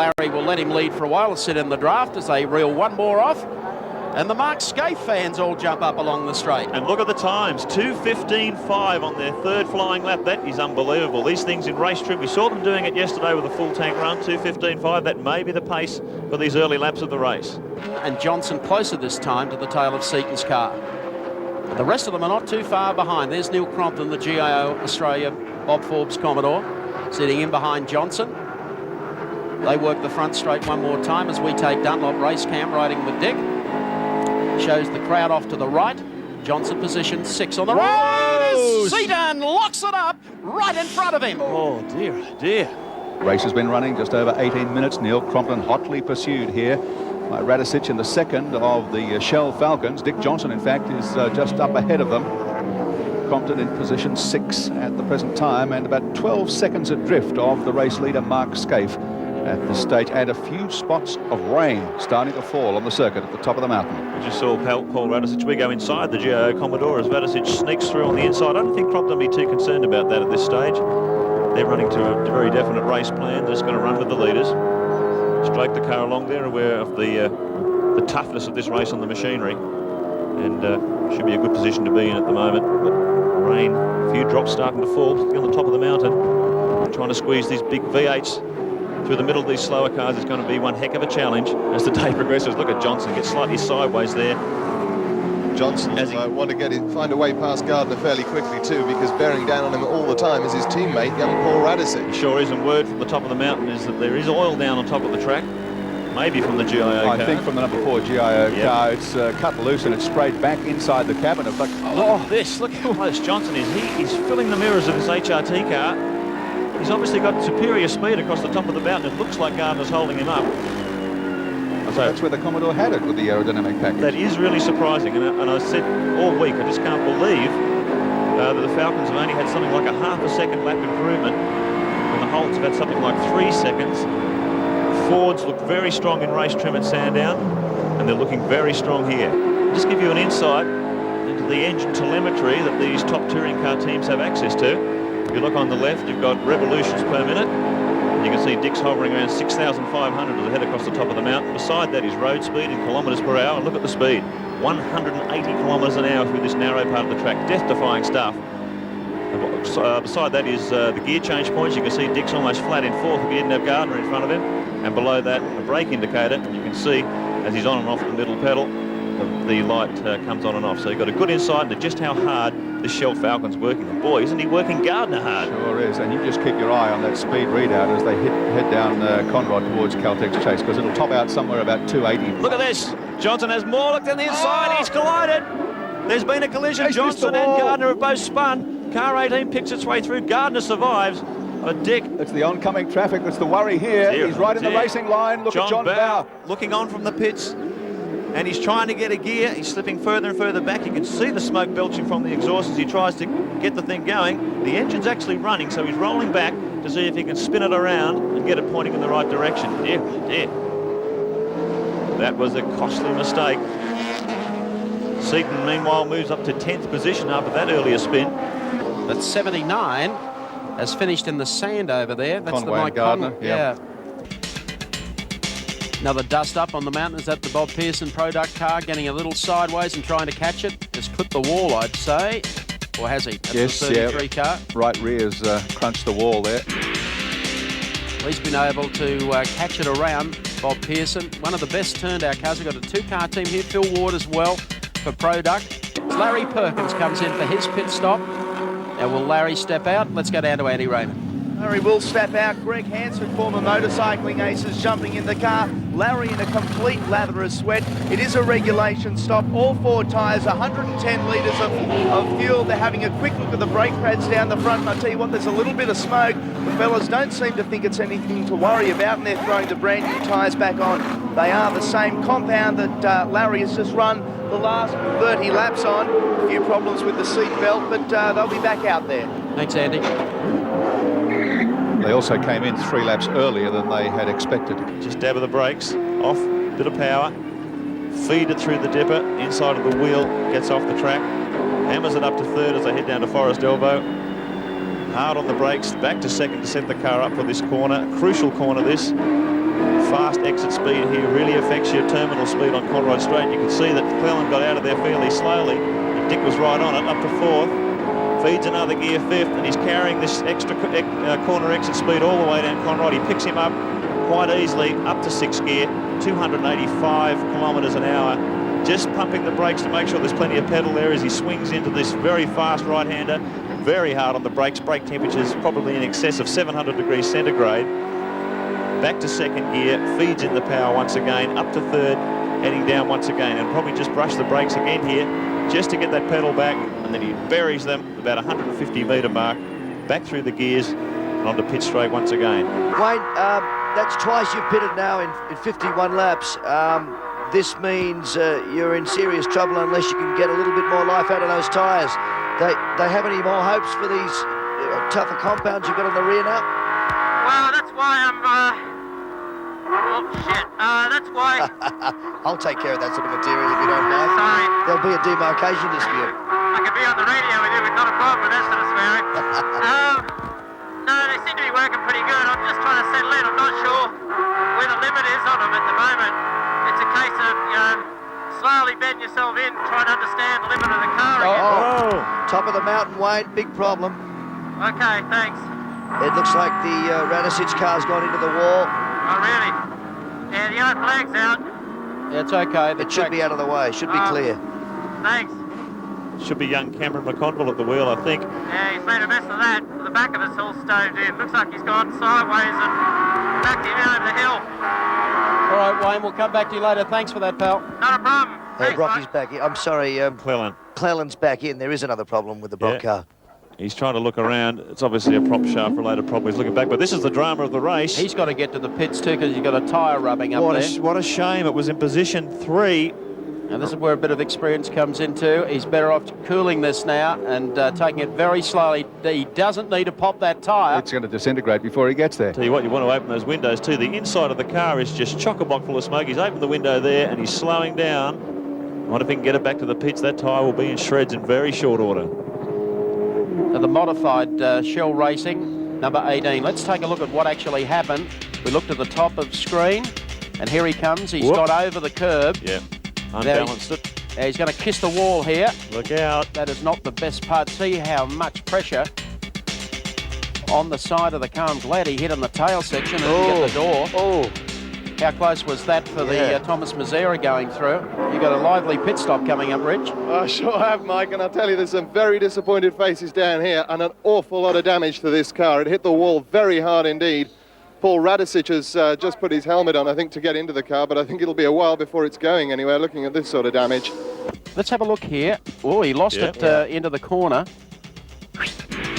Larry will let him lead for a while and sit in the draft as they reel one more off. And the Mark Skaife fans all jump up along the straight. And look at the times, 2:15.5 on their third flying lap. That is unbelievable. These things in race trim, we saw them doing it yesterday with a full tank run, 2:15.5. That may be the pace for these early laps of the race. And Johnson closer this time to the tail of Seaton's car. But the rest of them are not too far behind. There's Neil Crompton, the GIO Australia Bob Forbes Commodore, sitting in behind Johnson. They work the front straight one more time as we take Dunlop race cam riding with Dick. Shows the crowd off to the right. Johnson position 6 on the right. Seaton locks it up right in front of him. Oh dear, dear. Race has been running just over 18 minutes. Neil Crompton hotly pursued here by Radicic in the second of the Shell Falcons. Dick Johnson, in fact, is just up ahead of them. Crompton in position 6 at the present time, and about 12 seconds adrift of the race leader Mark Skaife at this stage, and a few spots of rain starting to fall on the circuit at the top of the mountain. We just saw Paul Radicic. We go inside the GIO Commodore as Radicic sneaks through on the inside. I don't think Crompton will be too concerned about that at this stage. They're running to a very definite race plan. They're just going to run with the leaders. Strike the car along there, aware of the toughness of this race on the machinery, and should be a good position to be in at the moment. But rain, a few drops starting to fall on the top of the mountain. Trying to squeeze these big V8s through the middle of these slower cars is going to be one heck of a challenge as the day progresses. Look at Johnson get slightly sideways there. Johnson want to find a way past Gardner fairly quickly too, because bearing down on him all the time is his teammate, young Paul Radicic. He sure is, and word from the top of the mountain is that there is oil down on top of the track. Maybe from the GIO car. I think from the number 4 GIO car. It's cut loose and it's sprayed back inside the cabin. Look at this. Look how close Johnson is. He's filling the mirrors of his HRT car. He's obviously got superior speed across the top of the mountain. It looks like Gardner's holding him up. So that's where the Commodore had it with the aerodynamic package. That is really surprising, and I said all week, I just can't believe that the Falcons have only had something like a half a second lap improvement, and the Holts have had something like 3 seconds. Fords look very strong in race trim at Sandown, and they're looking very strong here. Just give you an insight into the engine telemetry that these top touring car teams have access to. If you look on the left, you've got revolutions per minute. You can see Dick's hovering around 6,500 as they head across the top of the mountain. Beside that is road speed in kilometres per hour. And look at the speed, 180 kilometres an hour through this narrow part of the track. Death-defying stuff. Beside that is the gear change points. You can see Dick's almost flat in fourth if he didn't have Gardner in front of him. And below that, a brake indicator. You can see as he's on and off the middle pedal, the light comes on and off. So you've got a good insight into just how hard the Shell Falcon's working. And boy, isn't he working Gardner hard? Sure is, and you just keep your eye on that speed readout as they head down Conrod towards Caltex Chase, because it'll top out somewhere about 280. Look at this. Johnson has more look than the inside. He's collided. There's been a collision. Johnson and Gardner have both spun. Car 18 picks its way through. Gardner survives. But Dick... It's the oncoming traffic that's the worry here. He's right in the racing line. Look at John Bowe looking on from the pits. And he's trying to get a gear. He's slipping further and further back. You can see the smoke belching from the exhaust as he tries to get the thing going. The engine's actually running, so he's rolling back to see if he can spin it around and get it pointing in the right direction. Dear, dear. That was a costly mistake. Seaton, meanwhile, moves up to 10th position after that earlier spin. But 79 has finished in the sand over there. That's Conway the Mike Gardner. Yeah. Another dust up on the mountain. Is that the Bob Pearson product car getting a little sideways and trying to catch it? Has clipped the wall, I'd say. Or has he? That's yes, the 33 car. Right rear's crunched the wall there. He's been able to catch it around. Bob Pearson, one of the best turned out cars. We've got a 2-car team here. Phil Ward as well for product. Larry Perkins comes in for his pit stop. Now will Larry step out? Let's go down to Andy Raymond. Larry will step out. Greg Hansen, former motorcycling aces, jumping in the car. Larry in a complete lather of sweat. It is a regulation stop. All 4 tyres, 110 litres of fuel. They're having a quick look at the brake pads down the front. And I tell you what, there's a little bit of smoke. The fellas don't seem to think it's anything to worry about, and they're throwing the brand new tyres back on. They are the same compound that Larry has just run the last 30 laps on. A few problems with the seat belt, but they'll be back out there. Thanks, Andy. They also came in 3 laps earlier than they had expected. Just dab of the brakes, off, bit of power, feed it through the dipper, inside of the wheel, gets off the track, hammers it up to 3rd as they head down to Forest Elbow. Hard on the brakes, back to 2nd to set the car up for this corner, crucial corner this. fast exit speed here really affects your terminal speed on Conrod Straight. You can see that Cleland got out of there fairly slowly, and Dick was right on it, up to 4th. Feeds another gear 5th, and he's carrying this extra corner exit speed all the way down Conrod. He picks him up quite easily up to 6th gear, 285 kilometres an hour. Just pumping the brakes to make sure there's plenty of pedal there as he swings into this very fast right-hander. Very hard on the brakes. Brake temperatures probably in excess of 700 degrees centigrade. Back to 2nd gear, feeds in the power once again, up to 3rd, heading down once again, and probably just brush the brakes again here just to get that pedal back, and then he buries them about 150 metre mark, back through the gears and onto pit straight once again. Wayne, that's twice you've pitted now in 51 laps. This means you're in serious trouble unless you can get a little bit more life out of those tyres. They have any more hopes for these tougher compounds you've got on the rear now? Well, that's why I'm, oh, shit. That's why... I'll take care of that sort of material if you don't mind. Sorry. There'll be a demarcation dispute. I could be on the radio with you, it's not a problem with that sort of swearing. No, they seem to be working pretty good. I'm just trying to settle in. I'm not sure where the limit is on them at the moment. It's a case of, slowly bedding yourself in, trying to understand the limit of the car again. Oh, top of the mountain, Wayne, big problem. Okay, thanks. It looks like the Radicic car's gone into the wall. Oh, really? Yeah, the yellow flag's out. It's okay. It should be out of the way, should be clear. Thanks. Should be young Cameron McConville at the wheel, I think. Yeah, he's made a mess of that. The back of us all stoved in. Looks like he's gone sideways and backed him out over the hill. All right, Wayne, we'll come back to you later. Thanks for that, pal. Not a problem. Hey, Thanks, Brocky's mate. back in. I'm sorry, Cleland. Cleland's back in. There is another problem with the Brock car. He's trying to look around. It's obviously a prop shaft related problem. He's looking back, but this is the drama of the race. He's got to get to the pits too because you've got a tyre rubbing up there. What a shame. It was in position 3. And this is where a bit of experience comes into. He's better off cooling this now and taking it very slowly. He doesn't need to pop that tyre. It's going to disintegrate before he gets there. Tell you what, you want to open those windows too. The inside of the car is just chock-a-block full of smoke. He's opened the window there and he's slowing down. I wonder if he can get it back to the pits. That tyre will be in shreds in very short order. The modified Shell Racing, number 18. Let's take a look at what actually happened. We looked at the top of screen, and here he comes. He's got over the curb. Yeah, unbalanced it. He's going to kiss the wall here. Look out. That is not the best part. See how much pressure on the side of the car. I'm glad he hit on the tail section and hit the door. Oh, How close was that for the Thomas Mazera going through? You got a lively pit stop coming up, Rich. I sure have, Mike, and I'll tell you, there's some very disappointed faces down here and an awful lot of damage to this car. It hit the wall very hard indeed. Paul Radicic has just put his helmet on, I think, to get into the car, but I think it'll be a while before it's going anywhere, looking at this sort of damage. Let's have a look here. Oh, he lost it into the corner.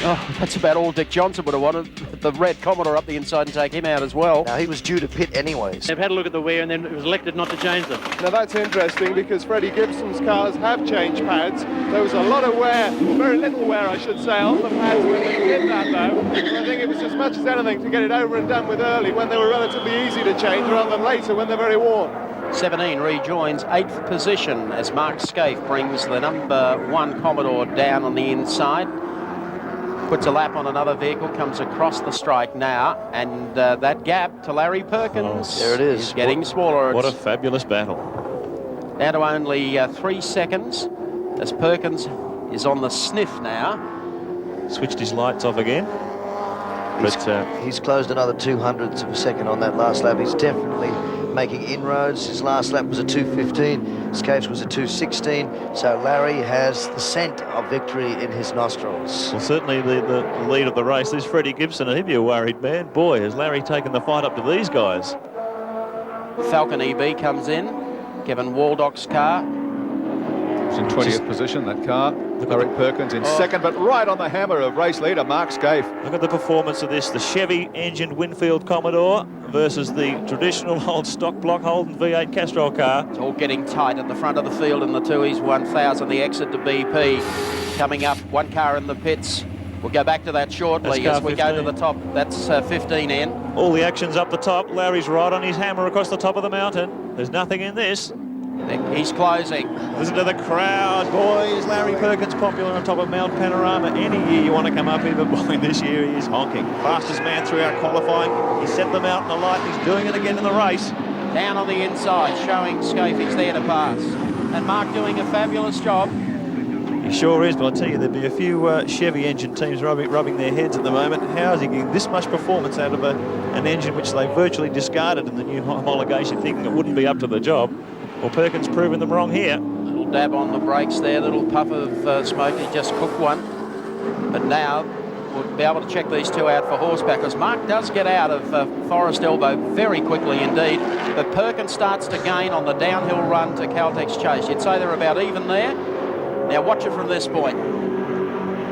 Oh, that's about all Dick Johnson would have wanted. The red Commodore up the inside and take him out as well. now he was due to pit anyways. They've had a look at the wear and then it was elected not to change them. Now that's interesting because Freddie Gibson's cars have changed pads. There was a lot of wear, very little wear I should say, on the pads when they did that though. And I think it was as much as anything to get it over and done with early when they were relatively easy to change rather than later when they're very worn. 17 rejoins 8th position as Mark Scaife brings the number 1 Commodore down on the inside. Puts a lap on another vehicle, comes across the strike now, and that gap to Larry Perkins There it is. getting smaller. What a It's fabulous battle. down to only 3 seconds as Perkins is on the sniff now. Switched his lights off again. But He's closed another 200ths of a second on that last lap. He's definitely making inroads. His last lap was a 2:15. Scaife's was a 2:16. So Larry has the scent of victory in his nostrils. well, certainly the lead of the race. There's Freddie Gibson, and he'd be a worried man. Boy, has Larry taken the fight up to these guys. Falcon EB comes in. Kevin Waldock's car. It's in 20th position, that car. Larry Perkins in second, but right on the hammer of race leader Mark Scaife. Look at the performance of this. The Chevy-engined Winfield Commodore versus the traditional old stock block Holden V8 Castrol car. It's all getting tight at the front of the field in the 2's 1000, the exit to BP. Coming up, one car in the pits. We'll go back to that shortly That's as we car go to the top. That's 15 in. All the action's up the top. Larry's right on his hammer across the top of the mountain. There's nothing in this. He's closing. Listen to the crowd, boys. Larry Perkins popular on top of Mount Panorama. Any year you want to come up here, but boy, this year he is honking. Fastest man throughout qualifying. He set them out in the light. He's doing it again in the race. Down on the inside, showing Scafie's there to pass. And Mark doing a fabulous job. He sure is, but I tell you, there'd be a few Chevy engine teams rubbing their heads at the moment. How is he getting this much performance out of an engine which they virtually discarded in the new homologation, thinking it wouldn't be up to the job? Well, Perkins proving them wrong here. Little dab on the brakes there, little puff of smoke. He just cooked one. But now we'll be able to check these two out for horsepower, because Mark does get out of Forest Elbow very quickly indeed. But Perkins starts to gain on the downhill run to Caltex Chase. You'd say they're about even there. Now watch it from this point.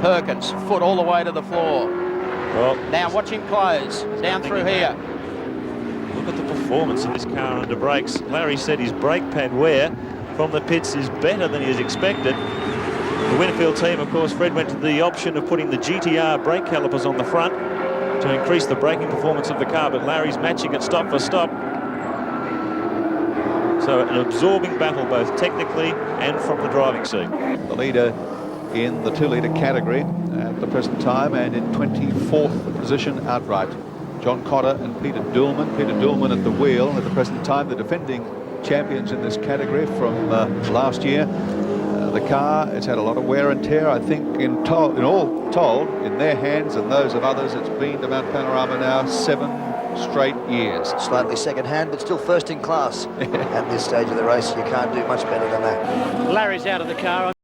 Perkins, foot all the way to the floor. Well, now watch him close, down through here. Look at the performance of this car under brakes. Larry said his brake pad wear from the pits is better than he has expected. The Winfield team, of course, Fred went to the option of putting the GTR brake calipers on the front to increase the braking performance of the car, but Larry's matching it stop for stop. So an absorbing battle, both technically and from the driving seat. The leader in the 2-litre category at the present time, and in 24th position outright. John Cotter and Peter Dulman. Peter Dulman at the wheel at the present time, the defending champions in this category from last year. The car, it's had a lot of wear and tear. I think in all told, in their hands and those of others, it's been to Mount Panorama now 7 straight years. Slightly second hand, but still first in class at this stage of the race. You can't do much better than that. Larry's out of the car.